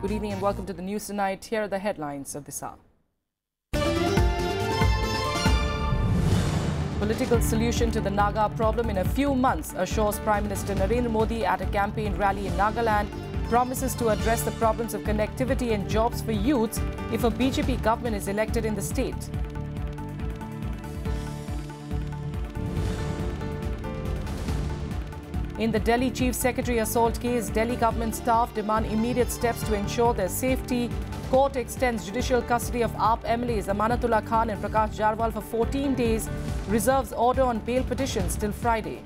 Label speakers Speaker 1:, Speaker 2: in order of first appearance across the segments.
Speaker 1: Good evening and welcome to the news tonight. Here are the headlines of this hour. Political solution to the Naga problem in a few months, assures Prime Minister Narendra Modi at a campaign rally in Nagaland. Promises to address the problems of connectivity and jobs for youths if a BJP government is elected in the state. In the Delhi Chief Secretary assault case, Delhi government staff demand immediate steps to ensure their safety. Court extends judicial custody of AAP MLAs Amanatullah Khan and Prakash Jarwal for 14 days. Reserves order on bail petitions till Friday.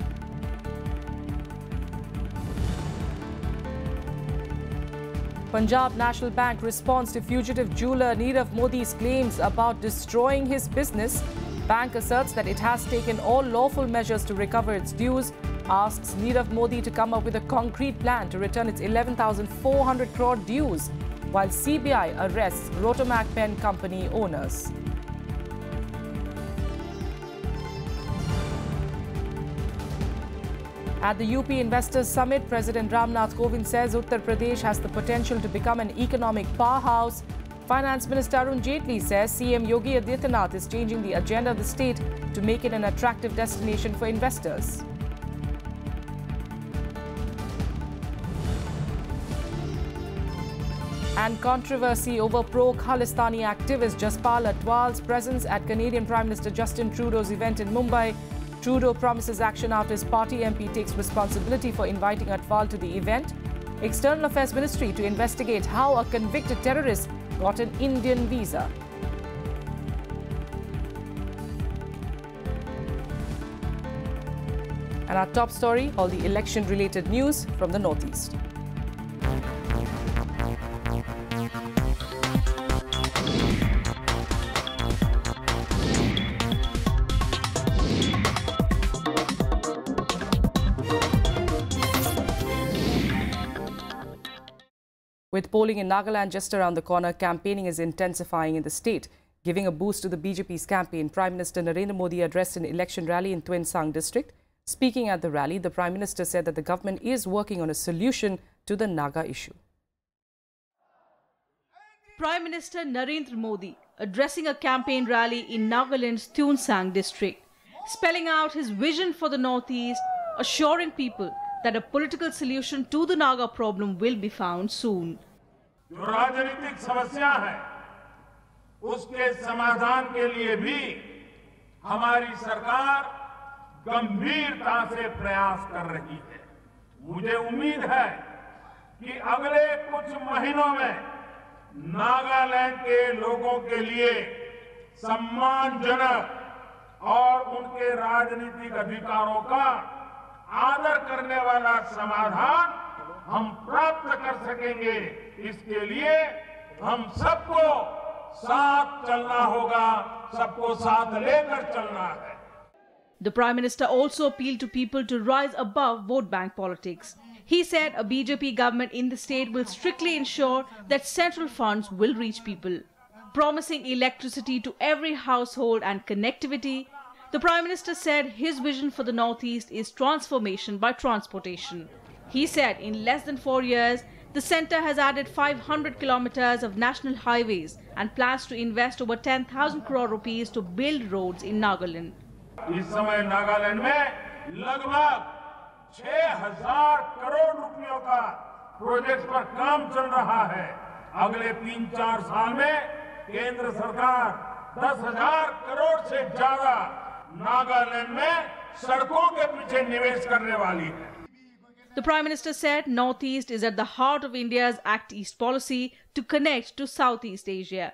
Speaker 1: Punjab National Bank responds to fugitive jeweller Nirav Modi's claims about destroying his business. Bank asserts that it has taken all lawful measures to recover its dues. Asks Nirav Modi to come up with a concrete plan to return its 11,400 crore dues, while CBI arrests Rotomac pen company owners. At the UP Investors Summit, President Ramnath Kovind says Uttar Pradesh has the potential to become an economic powerhouse. Finance Minister Arun Jaitley says CM Yogi Adityanath is changing the agenda of the state to make it an attractive destination for investors. And controversy over pro-Khalistani activist Jaspal Atwal's presence at Canadian Prime Minister Justin Trudeau's event in Mumbai. Trudeau promises action after his party MP takes responsibility for inviting Atwal to the event. External Affairs Ministry to investigate how a convicted terrorist got an Indian visa. And our top story, all the election-related news from the Northeast. With polling in Nagaland just around the corner, campaigning is intensifying in the state. Giving a boost to the BJP's campaign, Prime Minister Narendra Modi addressed an election rally in Tuensang district. Speaking at the rally, the Prime Minister said that the government is working on a solution to the Naga issue.
Speaker 2: Prime Minister Narendra Modi addressing a campaign rally in Nagaland's Tuensang district, spelling out his vision for the Northeast, assuring people that a political solution to the Naga problem will be found soon.
Speaker 3: जो राजनीतिक समस्या है, उसके समाधान के लिए भी हमारी सरकार गंभीरता से प्रयास कर रही है। मुझे उम्मीद है कि अगले कुछ महीनों में नागालैंड के लोगों के लिए सम्मानजनक और उनके राजनीतिक अधिकारों का आदर करने वाला समाधान हम प्राप्त कर सकेंगे। इसके लिए हम सबको साथ चलना होगा, सबको साथ लेकर चलना है।
Speaker 2: The Prime Minister also appealed to people to rise above vote bank politics. He said a BJP government in the state will strictly ensure that central funds will reach people. Promising electricity to every household and connectivity, the Prime Minister said his vision for the Northeast is transformation by transportation. He said in less than 4 years, the centre has added 500 kilometers of national highways and plans to invest over 10,000 crore rupees to build roads in Nagaland.
Speaker 3: इस समय नागालैंड में लगभग 6,000 करोड़ रुपयों का project पर काम चल रहा है। अगले 3-4 साल में केंद्र सरकार 10,000 करोड़ से ज्यादा नागालैंड में सड़कों के पीछे निवेश करने वाली है।
Speaker 2: The Prime Minister said Northeast is at the heart of India's Act East policy to connect to Southeast Asia.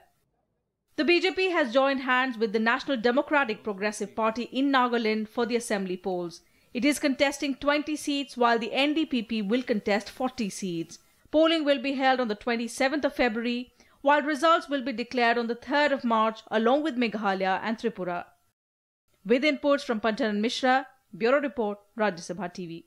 Speaker 2: The BJP has joined hands with the National Democratic Progressive Party in Nagaland for the assembly polls. It is contesting 20 seats while the NDPP will contest 40 seats. Polling will be held on the 27th of February, while results will be declared on the 3rd of March along with Meghalaya and Tripura. With inputs from Panchanan Mishra, Bureau Report, Rajya Sabha TV.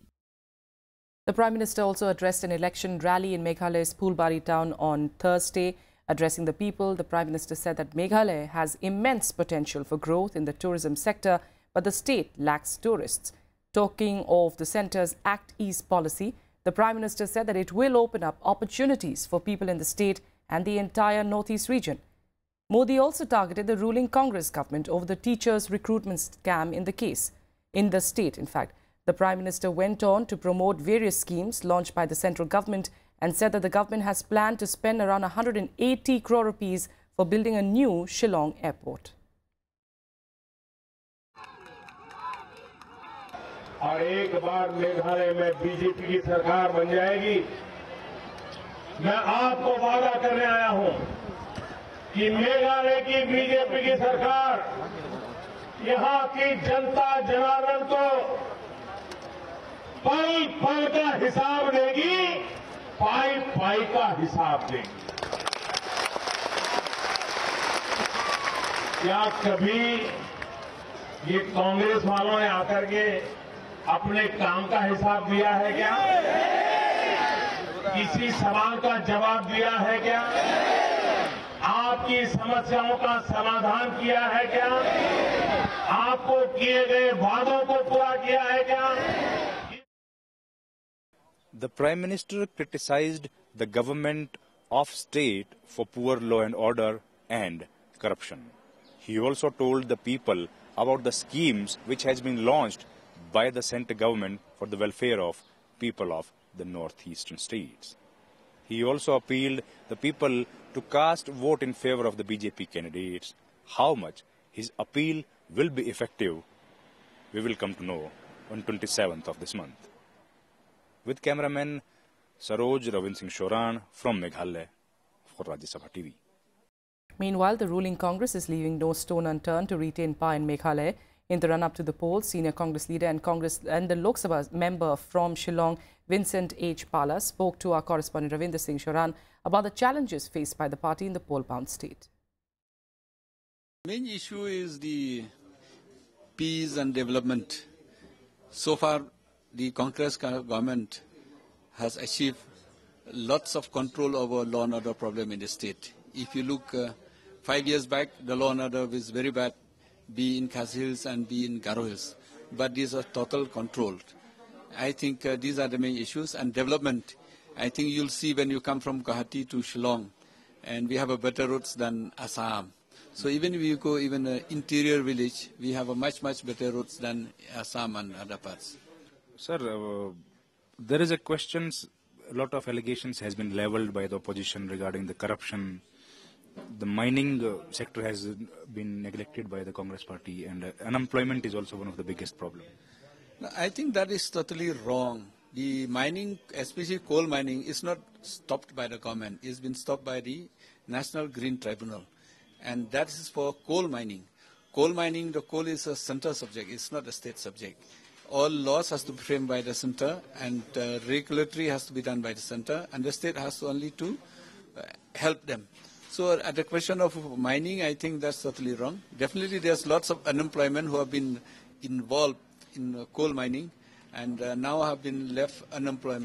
Speaker 1: The Prime Minister also addressed an election rally in Meghalaya's Phulbari town on Thursday. Addressing the people, the Prime Minister said that Meghalaya has immense potential for growth in the tourism sector, but the state lacks tourists. Talking of the centre's Act East policy, The Prime Minister said that it will open up opportunities for people in the state and the entire northeast region. Modi also targeted the ruling Congress government over the teachers' recruitment scam in the state, in fact. The Prime Minister went on to promote various schemes launched by the central government and said that the government has planned to spend around 180 crore rupees for building a new Shillong airport.
Speaker 3: और एक बार मेघालय में BJP की सरकार बन जाएगी, मैं आपको वादा करने आया हूं कि मेघालय की बीजेपी की सरकार यहां की जनता जनार्दन को पल पल का हिसाब देगी, पाई पाई का हिसाब देगी। क्या कभी ये कांग्रेस वालों ने आकर के अपने काम का हिसाब दिया है क्या? किसी सवाल का जवाब दिया है क्या? आपकी समस्याओं का समाधान किया है क्या? आपको किए गए वादों को पूरा किया है क्या?
Speaker 4: The Prime Minister criticized the government of state for poor law and order and corruption. He also told the people about the schemes which has been launched by the central government for the welfare of people of the northeastern states. He also appealed the people to cast vote in favor of the BJP candidates. How much his appeal will be effective, we will come to know on 27th of this month. With cameraman Saroj Ravin Singh Shoran from Meghalaya for Rajya Sabha TV.
Speaker 1: Meanwhile, the ruling Congress is leaving no stone unturned to retain power in Meghalaya. In the run-up to the polls, senior Congress leader and the Lok Sabha member from Shillong, Vincent H. Pala, spoke to our correspondent Ravinder Singh Shoran about the challenges faced by the party in the poll-bound state.
Speaker 5: The main issue is the peace and development. So far, the Congress government has achieved lots of control over law and order problem in the state. If you look 5 years back, the law and order was very bad, be in Khas Hills and be in Garo Hills. But these are total controlled. I think these are the main issues. And development, I think you'll see when you come from Guwahati to Shillong, and we have a better roads than Assam. So even if you go even an interior village, we have a much better roads than Assam and other parts.
Speaker 4: Sir, there is a question, a lot of allegations has been leveled by the opposition regarding the corruption. The mining sector has been neglected by the Congress party, and unemployment is also one of the biggest problems.
Speaker 5: I think that is totally wrong. The mining, especially coal mining, is not stopped by the government. It's been stopped by the National Green Tribunal. And that is for coal mining. Coal mining, the coal is a center subject. It's not a state subject. All laws has to be framed by the center, and regulatory has to be done by the center, and the state has to only to help them. So at the question of mining, I think that's totally wrong. Definitely there's lots of unemployment who have been involved in coal mining and now have been left unemployed.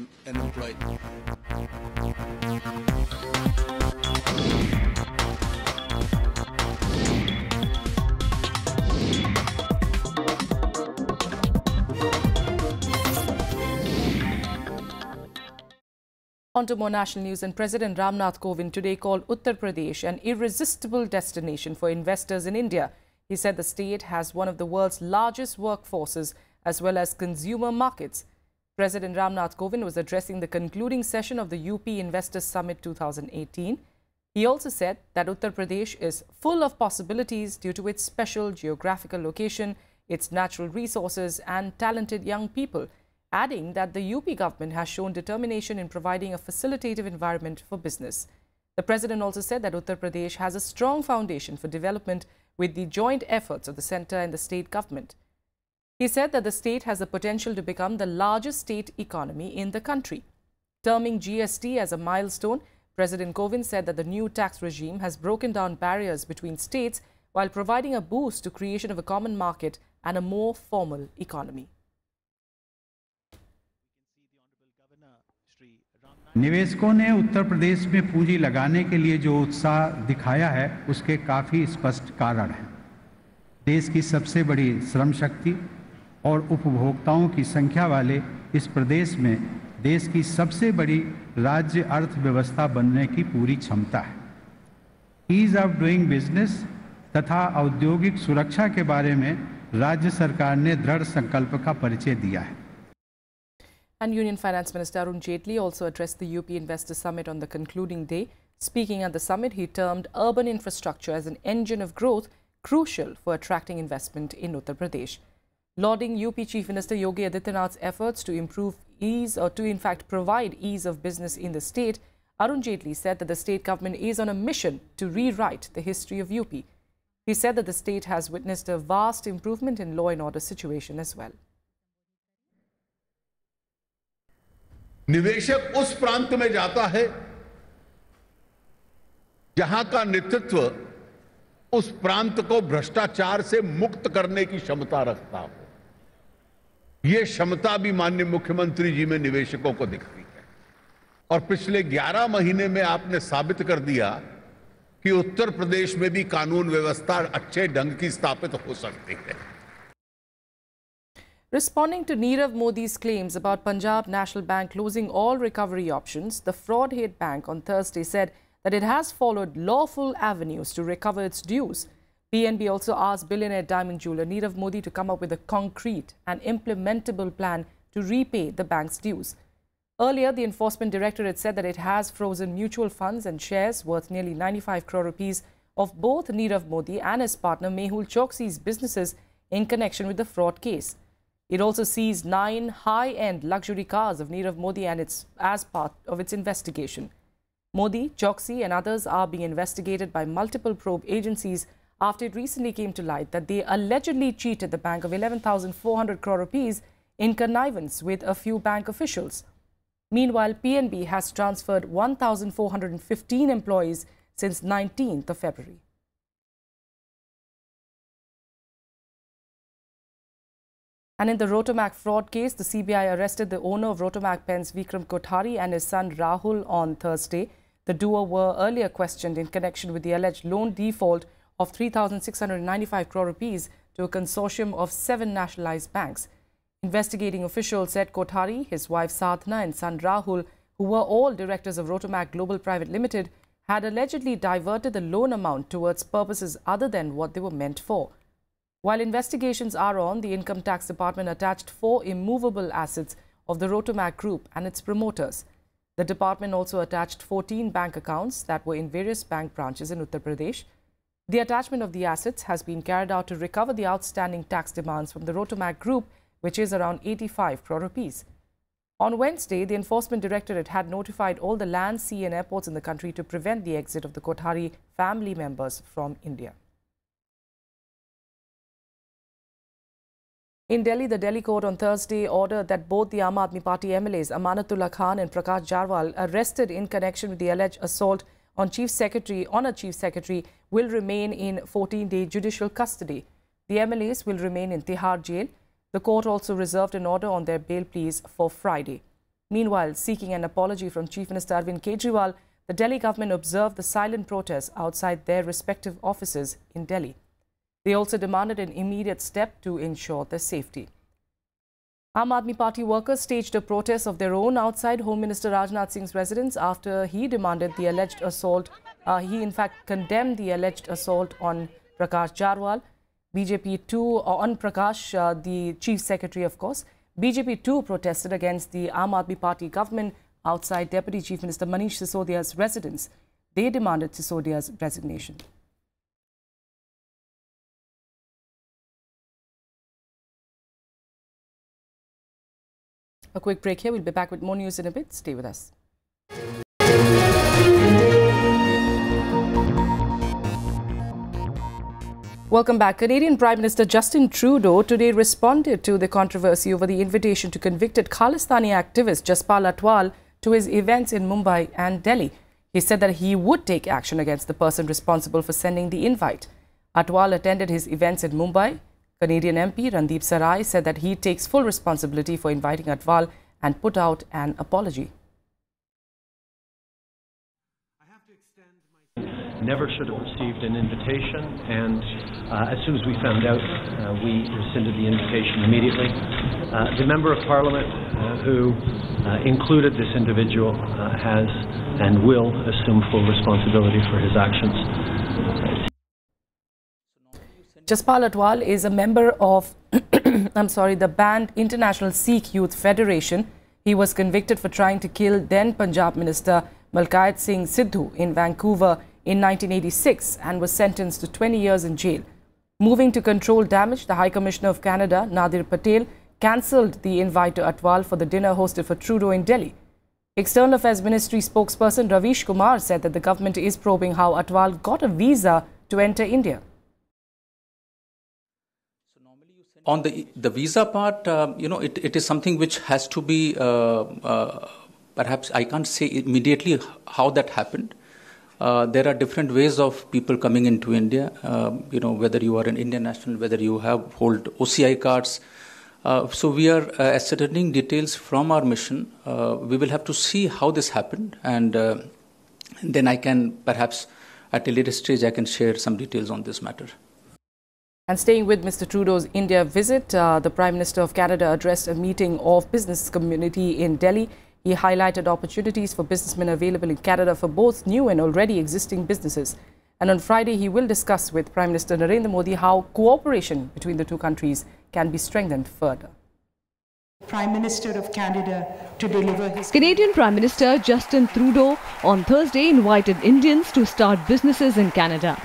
Speaker 1: On to more national news, and President Ramnath Kovind today called Uttar Pradesh an irresistible destination for investors in India. He said the state has one of the world's largest workforces as well as consumer markets. President Ramnath Kovind was addressing the concluding session of the UP Investors Summit 2018. He also said that Uttar Pradesh is full of possibilities due to its special geographical location, its natural resources and talented young people, adding that the UP government has shown determination in providing a facilitative environment for business. The president also said that Uttar Pradesh has a strong foundation for development with the joint efforts of the centre and the state government. He said that the state has the potential to become the largest state economy in the country. Terming GST as a milestone, President Kovind said that the new tax regime has broken down barriers between states while providing a boost to creation of a common market and a more formal economy.
Speaker 6: निवेशकों ने उत्तर प्रदेश में पूंजी लगाने के लिए जो उत्साह दिखाया है उसके काफ़ी स्पष्ट कारण हैं। देश की सबसे बड़ी श्रम शक्ति और उपभोक्ताओं की संख्या वाले इस प्रदेश में देश की सबसे बड़ी राज्य अर्थव्यवस्था बनने की पूरी क्षमता है। ईज ऑफ डूइंग बिजनेस तथा औद्योगिक सुरक्षा के बारे में राज्य सरकार ने दृढ़ संकल्प का परिचय दिया है।
Speaker 1: And Union Finance Minister Arun Jaitley also addressed the UP Investors Summit on the concluding day. Speaking at the summit, he termed urban infrastructure as an engine of growth crucial for attracting investment in Uttar Pradesh. Lauding UP Chief Minister Yogi Adityanath's efforts to improve ease or to in fact provide ease of business in the state, Arun Jaitley said that the state government is on a mission to rewrite the history of UP. He said that the state has witnessed a vast improvement in law and order situation as well.
Speaker 7: निवेशक उस प्रांत में जाता है जहां का नेतृत्व उस प्रांत को भ्रष्टाचार से मुक्त करने की क्षमता रखता हो। यह क्षमता भी माननीय मुख्यमंत्री जी में निवेशकों को दिखती है और पिछले 11 महीने में आपने साबित कर दिया कि उत्तर प्रदेश में भी कानून व्यवस्था अच्छे ढंग की स्थापित हो सकती है।
Speaker 1: Responding to Nirav Modi's claims about Punjab National Bank closing all recovery options, the fraud-hit bank on Thursday said that it has followed lawful avenues to recover its dues. PNB also asked billionaire diamond jeweler Nirav Modi to come up with a concrete and implementable plan to repay the bank's dues. Earlier, the Enforcement Directorate said that it has frozen mutual funds and shares worth nearly 95 crore rupees of both Nirav Modi and his partner Mehul Choksi's businesses in connection with the fraud case. It also seized 9 high-end luxury cars of Nirav Modi and as part of its investigation. Modi, Choksi and others are being investigated by multiple probe agencies after it recently came to light that they allegedly cheated the bank of 11,400 crore rupees in connivance with a few bank officials. Meanwhile, PNB has transferred 1,415 employees since 19th of February. And in the Rotomac fraud case, the CBI arrested the owner of Rotomac pens Vikram Kothari and his son Rahul on Thursday. The duo were earlier questioned in connection with the alleged loan default of 3,695 crore rupees to a consortium of 7 nationalized banks. Investigating officials said Kothari, his wife Sadhana and son Rahul, who were all directors of Rotomac Global Private Limited, had allegedly diverted the loan amount towards purposes other than what they were meant for. While investigations are on, the Income Tax Department attached 4 immovable assets of the Rotomac Group and its promoters. The department also attached 14 bank accounts that were in various bank branches in Uttar Pradesh. The attachment of the assets has been carried out to recover the outstanding tax demands from the Rotomac Group, which is around 85 crore rupees. On Wednesday, the Enforcement Directorate had notified all the land, sea and airports in the country to prevent the exit of the Kothari family members from India. In Delhi, the Delhi court on Thursday ordered that both the Aam Aadmi Party MLAs Amanatullah Khan and Prakash Jarwal, arrested in connection with the alleged assault on a chief secretary, will remain in 14-day judicial custody. The MLAs will remain in Tihar jail. The court also reserved an order on their bail pleas for Friday. Meanwhile, seeking an apology from Chief Minister Arvind Kejriwal, the Delhi government observed the silent protests outside their respective offices in Delhi. They also demanded an immediate step to ensure their safety. Aam Aadmi Party workers staged a protest of their own outside Home Minister Rajnath Singh's residence after he demanded the alleged assault. He in fact condemned the alleged assault on Prakash Jarwal. BJP too, on Prakash, the chief secretary of course. BJP too protested against the Aam Aadmi Party government outside Deputy Chief Minister Manish Sisodia's residence. They demanded Sisodia's resignation. A quick break here. We'll be back with more news in a bit. Stay with us. Welcome back. Canadian Prime Minister Justin Trudeau today responded to the controversy over the invitation to convicted Khalistani activist Jaspal Atwal to his events in Mumbai and Delhi. He said that he would take action against the person responsible for sending the invite. Atwal attended his events in Mumbai. Canadian MP Randeep Sarai said that he takes full responsibility for inviting Atwal and put out an apology.
Speaker 8: never should have received an invitation, and as soon as we found out, we rescinded the invitation immediately. The Member of Parliament who included this individual has and will assume full responsibility for his actions.
Speaker 1: Jaspal Atwal is a member of the banned International Sikh Youth Federation. He was convicted for trying to kill then Punjab Minister Malkayat Singh Sidhu in Vancouver in 1986 and was sentenced to 20 years in jail. Moving to control damage, the High Commissioner of Canada, Nadir Patel, cancelled the invite to Atwal for the dinner hosted for Trudeau in Delhi. External Affairs Ministry spokesperson Ravish Kumar said that the government is probing how Atwal got a visa to enter India.
Speaker 9: On the visa part, it is something which has to be, perhaps I can't say immediately how that happened. There are different ways of people coming into India, whether you are an Indian national, whether you hold OCI cards. So we are ascertaining details from our mission. We will have to see how this happened, and then I can perhaps at a later stage I can share some details on this matter.
Speaker 1: And staying with Mr. Trudeau's India visit, the Prime Minister of Canada addressed a meeting of business community in Delhi. He highlighted opportunities for businessmen available in Canada for both new and already existing businesses. And on Friday, he will discuss with Prime Minister Narendra Modi how cooperation between the two countries can be strengthened further.
Speaker 10: Prime Minister of Canada to deliver his...
Speaker 2: Canadian Prime Minister Justin Trudeau on Thursday invited Indians to start businesses in Canada.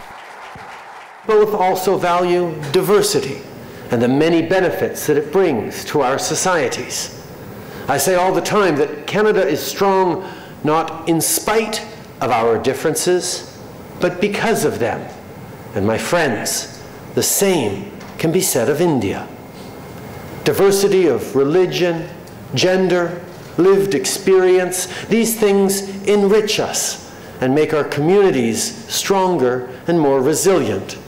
Speaker 11: Both also value diversity and the many benefits that it brings to our societies. I say all the time that Canada is strong not in spite of our differences, but because of them. And my friends, the same can be said of India. Diversity of religion, gender, lived experience, these things enrich us and make our communities stronger and more resilient.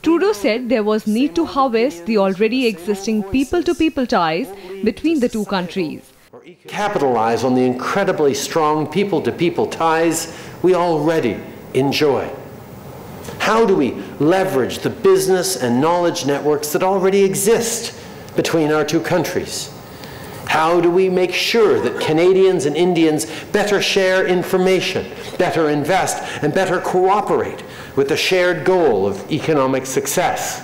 Speaker 2: Trudeau said there was need to harvest the already existing people-to-people ties between the two countries.
Speaker 11: Capitalize on the incredibly strong people-to-people ties we already enjoy. How do we leverage the business and knowledge networks that already exist between our two countries? How do we make sure that Canadians and Indians better share information, better invest, and better cooperate with the shared goal of economic success?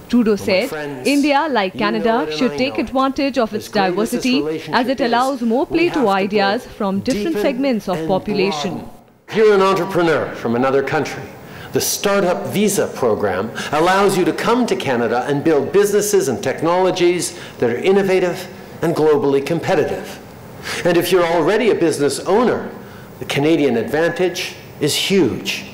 Speaker 2: Trudeau said India, like Canada, should take advantage of its diversity as it allows more play to ideas from different segments of population.
Speaker 11: If you're an entrepreneur from another country, the Startup Visa program allows you to come to Canada and build businesses and technologies that are innovative and globally competitive. And if you're already a business owner, the Canadian advantage is huge.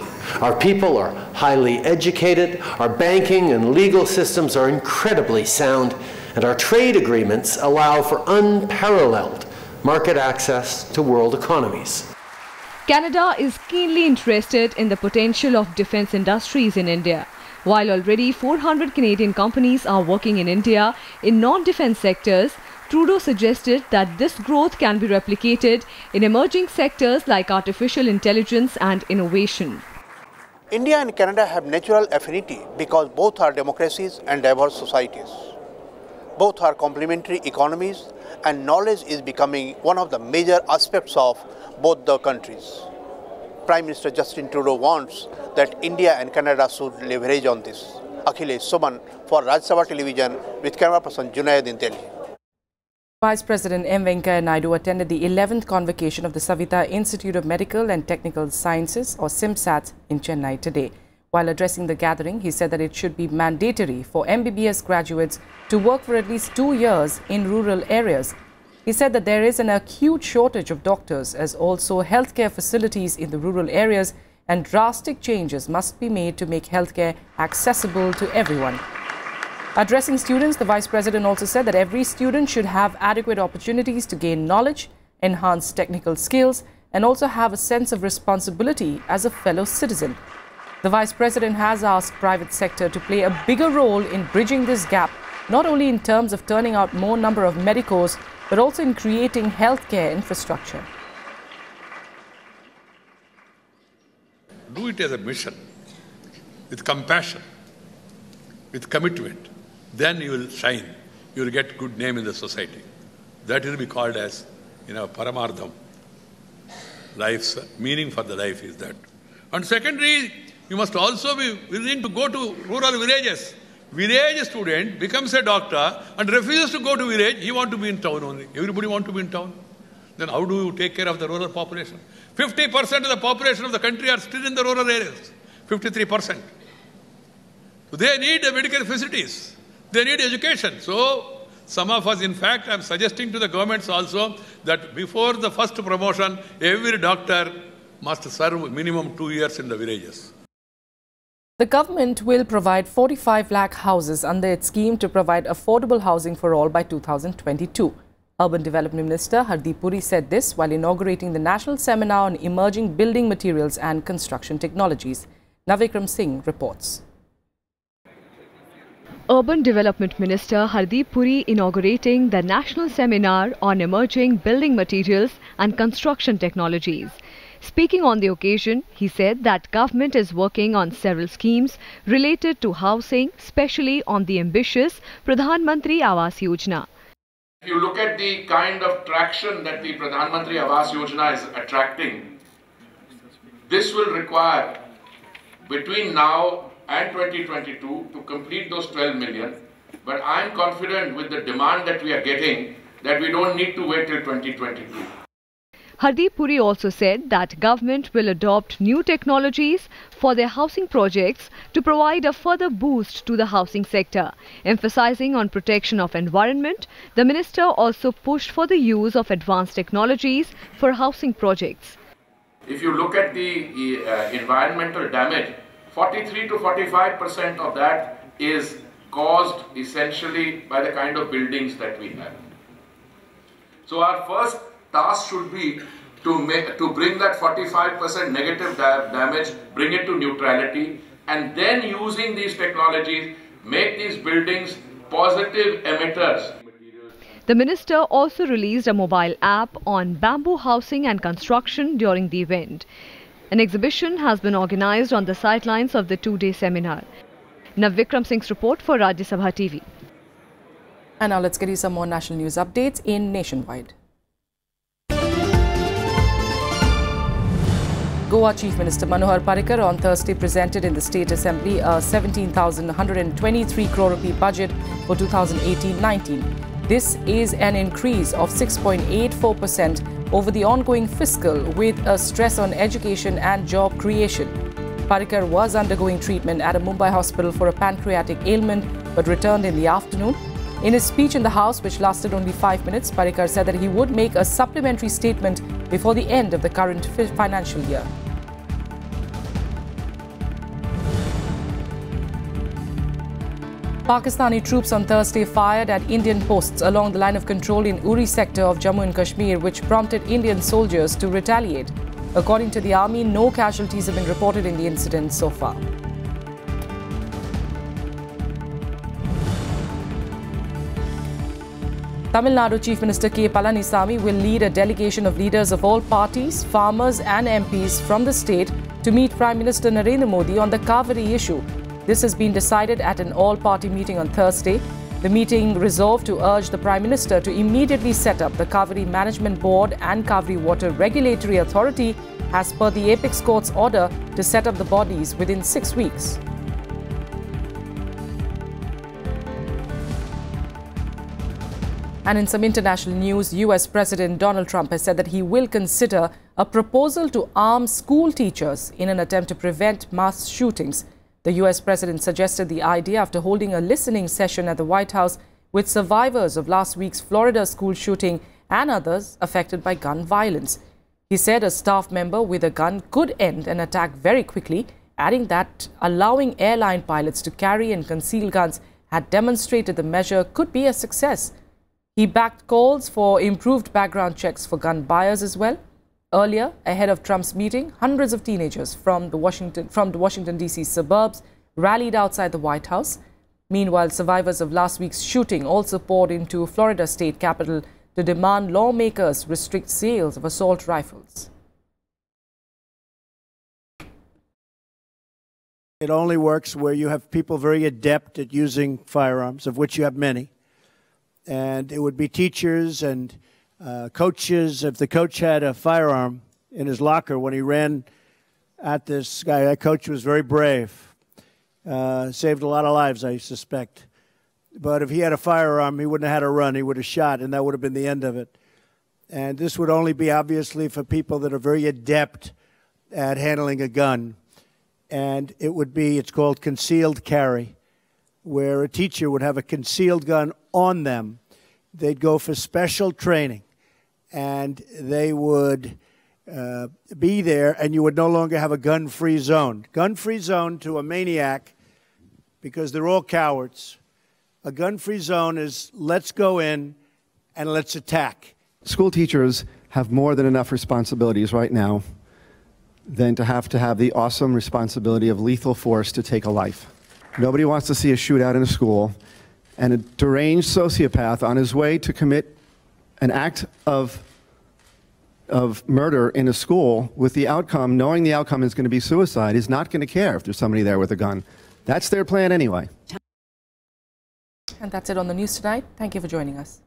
Speaker 11: Our people are highly educated, our banking and legal systems are incredibly sound, and our trade agreements allow for unparalleled market access to world economies.
Speaker 2: Canada is keenly interested in the potential of defense industries in India. While already 400 Canadian companies are working in India in non-defense sectors, Trudeau suggested that this growth can be replicated in emerging sectors like artificial intelligence and innovation.
Speaker 12: India and Canada have natural affinity because both are democracies and diverse societies. Both are complementary economies, and knowledge is becoming one of the major aspects of both the countries. Prime Minister Justin Trudeau wants that India and Canada should leverage on this. Akhilesh Suman for Rajya television with camera person Junaid in Delhi.
Speaker 1: Vice President M. Venkaiah Naidu attended the 11th convocation of the Savita Institute of Medical and Technical Sciences, or SIMSAT, in Chennai today. While addressing the gathering, he said that it should be mandatory for MBBS graduates to work for at least 2 years in rural areas. He said that there is an acute shortage of doctors, as also healthcare facilities in the rural areas, and drastic changes must be made to make healthcare accessible to everyone. Addressing students, the Vice President also said that every student should have adequate opportunities to gain knowledge, enhance technical skills, and also have a sense of responsibility as a fellow citizen. The Vice President has asked private sector to play a bigger role in bridging this gap, not only in terms of turning out more number of medicos, but also in creating healthcare infrastructure.
Speaker 7: Do
Speaker 13: do it as a mission, with compassion, with commitment, then you will shine. You will get good name in the society. That will be called as, Paramartham. Life's meaning for the life is that. And secondly, you must also be willing to go to rural villages. Village student becomes a doctor and refuses to go to village. He wants to be in town only. Everybody wants to be in town. Then how do you take care of the rural population? 50% of the population of the country are still in the rural areas. 53%. So they need the medical facilities. They need education. So some of us, in fact, I am suggesting to the governments also that before the first promotion, every doctor must serve minimum 2 years in the villages.
Speaker 1: The government will provide 45 lakh houses under its scheme to provide affordable housing for all by 2022. Urban Development Minister Hardeep Puri said this while inaugurating the National Seminar on Emerging Building Materials and Construction Technologies. Navikram Singh reports.
Speaker 14: Urban Development Minister Hardeep Puri inaugurating the National Seminar on Emerging Building Materials and Construction Technologies. Speaking on the occasion, he said that government is working on several schemes related to housing, especially on the ambitious Pradhan Mantri Awas Yojana.
Speaker 15: If you look at the kind of traction that the Pradhan Mantri Awas Yojana is attracting, this will require between now and 2022 to complete those 12 million. But I am confident with the demand that we are getting that we don't need to wait till 2022.
Speaker 14: Hardeep Puri also said that government will adopt new technologies for their housing projects to provide a further boost to the housing sector. Emphasizing on protection of environment, the minister also pushed for the use of advanced technologies for housing projects.
Speaker 15: If you look at the environmental damage, 43 to 45% of that is caused essentially by the kind of buildings that we have. So our first task should be to bring that 45% negative damage, bring it to neutrality, and then using these technologies, make these buildings positive emitters.
Speaker 14: The minister also released a mobile app on bamboo housing and construction during the event. An exhibition has been organized on the sidelines of the two-day seminar. Navikram Singh's report for Rajya Sabha TV.
Speaker 1: And now let's get you some more national news updates in Nationwide. Goa Chief Minister Manohar Parrikar on Thursday presented in the State Assembly a 17,123 crore rupee budget for 2018-19. This is an increase of 6.84% over the ongoing fiscal, with a stress on education and job creation. Parrikar was undergoing treatment at a Mumbai hospital for a pancreatic ailment but returned in the afternoon. In his speech in the House, which lasted only 5 minutes, Parrikar said that he would make a supplementary statement before the end of the current financial year. Pakistani troops on Thursday fired at Indian posts along the line of control in Uri sector of Jammu and Kashmir, which prompted Indian soldiers to retaliate. According to the army, no casualties have been reported in the incident so far. Tamil Nadu Chief Minister K. Palanisamy will lead a delegation of leaders of all parties, farmers and MPs from the state to meet Prime Minister Narendra Modi on the Kaveri issue. This has been decided at an all-party meeting on Thursday. The meeting resolved to urge the Prime Minister to immediately set up the Kaveri Management Board and Kaveri Water Regulatory Authority as per the Apex Court's order to set up the bodies within 6 weeks. And in some international news, US President Donald Trump has said that he will consider a proposal to arm school teachers in an attempt to prevent mass shootings. The US President suggested the idea after holding a listening session at the White House with survivors of last week's Florida school shooting and others affected by gun violence. He said a staff member with a gun could end an attack very quickly, adding that allowing airline pilots to carry and conceal guns had demonstrated the measure could be a success. He backed calls for improved background checks for gun buyers as well. Earlier, ahead of Trump's meeting, hundreds of teenagers from the Washington D.C. suburbs rallied outside the White House. Meanwhile, survivors of last week's shooting also poured into Florida state capitol to demand lawmakers restrict sales of assault rifles.
Speaker 16: It only works where you have people very adept at using firearms, of which you have many. And it would be teachers and coaches. If the coach had a firearm in his locker when he ran at this guy, that coach was very brave. Saved a lot of lives, I suspect. But if he had a firearm, he wouldn't have had a run. He would have shot, and that would have been the end of it. And this would only be, obviously, for people that are very adept at handling a gun. And it would be, it's called concealed carry, where a teacher would have a concealed gun on them. They'd go for special training, and they would be there, and you would no longer have a gun-free zone. Gun-free zone to a maniac, because they're all cowards. A gun-free zone is let's go in and let's attack.
Speaker 17: School teachers have more than enough responsibilities right now than to have the awesome responsibility of lethal force to take a life. Nobody wants to see a shootout in a school, and a deranged sociopath on his way to commit an act of murder in a school with the outcome, knowing the outcome is going to be suicide, is not going to care if there's somebody there with a gun. That's their plan anyway.
Speaker 1: And that's it on the news tonight. Thank you for joining us.